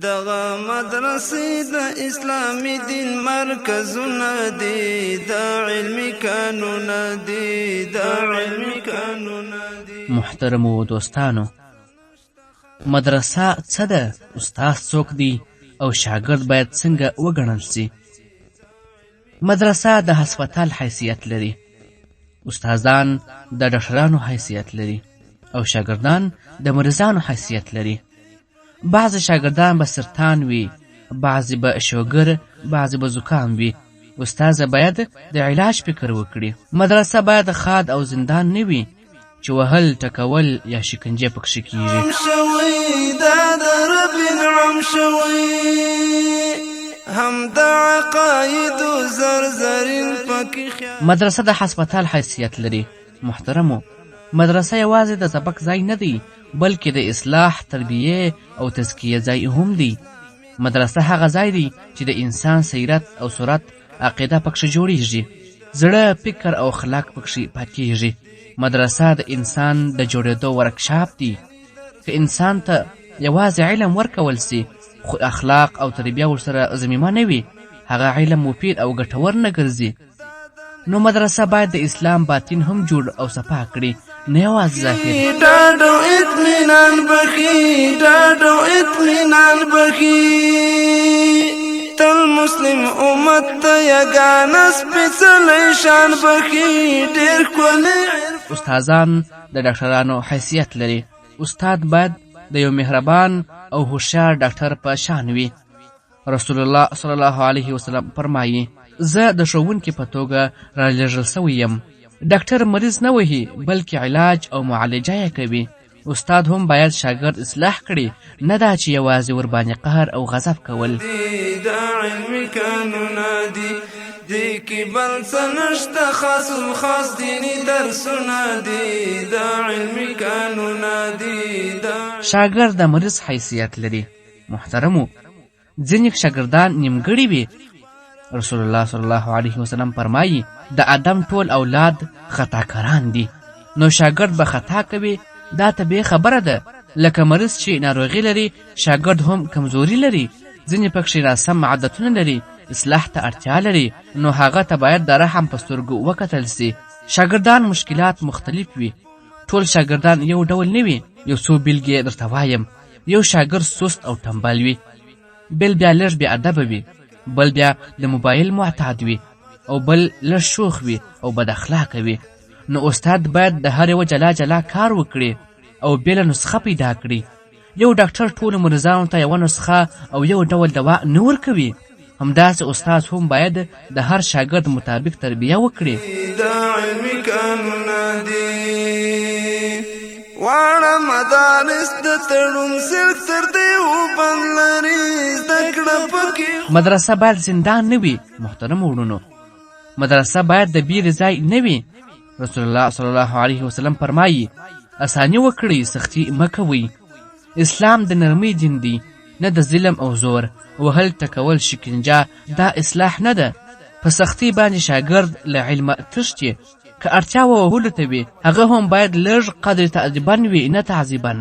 دغه مدرسې د اسلامي دین مرکزونه دي، د علمي کانونه دي، د علمي کانونه دي. محترمو دوستانو، مدرسه څه ده؟ استاد څوک دی او شاګرد باید څنګه وګڼل سي؟ مدرسه د هسپتال حیثیت لري، استادان د ډاکټرانو حیثیت لري او شاګردان د مریضانو حیثیت لري. بعض شاگردان به سرطان وي، بعضی به شوګر، بعضی به زکام وي. استاد باید د علاج فکر وکړي. مدرسه باید خاد او زندان نه وي چې وهل، ټکول یا شکنجه پکښې کیږي. مدرسه د هسپتال حیثیت لري. محترمو، مدرسه یوازې د سبق ځای نه دی، بلکې د اصلاح، تربیه او تزکیه ځای هم دی. مدرسه هغه ځای دی چې د انسان سیرت او صورت، عقیده پکښې جوړیږي، زړه، فکر او اخلاق پکښې پاکیږي. مدرسه د انسان د جوړېدو ورکشاپ دی. که انسان ته یوازې علم ورکول سي خو اخلاق او تربیه ورسره ضمیمه نه وي، هغه علم مفید او ګټور نه ګرځي. نو مدرسه باید د اسلام باطن هم جوړ او صفا کړي، نه یوازې ظاهر. ډاډو اطمینان بخي، ډاډو اطمینان بخي، تل مسلم امت ته یګانه سپېڅلی شان بخي، ډېر ښکلی. استادان د ډاکټرانو حیثیت لري. استاد باید د یو مهربان او هوښیار ډاکټر په شان وي. رسول الله صلی الله علیه وسلم فرمایي، زه د ښوونکي په توګه رالېږل سوی یم. ډاکټر مریض نه وهي بلکې علاج او معالجه یې کوي. استاد هم باید شاګرد اصلاح کړي، نه دا چې یوازې ورباندې قهر او غضب کول. دا علمي کانونه دي، دې کې بل څه نشته، خاص الخاص دیني درسونه دي، دا علمي کانونه دي. شاګرد د مریض حیثیت لري. محترمو، ځینې شاګردان نیمګړي وي. رسول الله صلی الله علیه وسلم فرمایي، د آدم ټول اولاد خطاکاران دي. نو شاګرد به خطا کوي، دا طبیعي خبره ده. لکه مریض چې ناروغي لري، شاګرد هم کمزوري لري. ځینې پکښې ناسم عادتونه لري، اصلاح ته اړتیا لري. نو هغه ته باید د رحم په سترګو وکتل سي. شاګردان مشکلات مختلف وي. ټول شاګردان یو ډول نه وي. یو څو بیلګې درته وایم. یو شاګرد سست او ټمبل وي، بل بیا لږ بې ادبه وي، بل بیا د موبایل معتاد وي، او بل لږ شوخ وي او بد اخلاقه وي. نو استاد باید د هر یوه جلا جلا کار وکړي او بېله نسخه پیدا کړي. یو ډاکټر ټولو مریضانو ته یوه نسخه او یو ډول دوا نه ورکوي. همداسې استاد هم باید د هر شاګرد مطابق تربیه وکړي. دا علمي کانونه دي، واړه مدارس د تړون سلک تر دیو بند لري، زده کړه پکې. مدرسه باید زندان نه وي. محترمو وروڼو، مدرسه باید د بیرې ځای نه وي. رسول الله صلی الله علیه وسلم فرمایي، اساني وکړئ، سختي مه کوئ. اسلام د نرمۍ دین دی، نه د ظلم او زور. وهل، ټکول، شکنجه دا اصلاح نه ده. په سختي باندې شاګرد له علمه تښتي. که اړتیا وهلو ته وي، هغه هم باید لږ قدر تأدیبا وي، نه تعذیبا.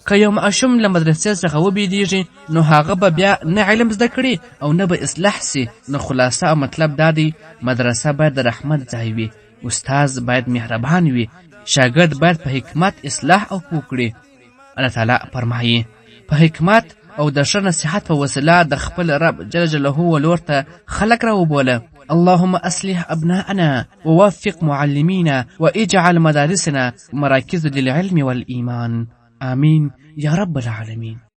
که یو ماشوم له مدرسې څخه وبېدېږي، نو هغه به بیا نه علم زده کړي او نه به اصلاح سي. نو خلاصه او مطلب دا دی، مدرسه باید د رحمت ځای وي. استاد باید مهربان وي. شاګرد باید په حکمت اصلاح او پوه کړي. الله تعالی فرمایي، په حکمت او د ښه نصیحت په وسیله د خپل رب جل جلاله ولور ته خلق راوبوله. اللهم اصلح ابناءنا ووفق معلمينا واجعل مدارسنا مراكز للعلم والإيمان. آمين يا رب العالمين.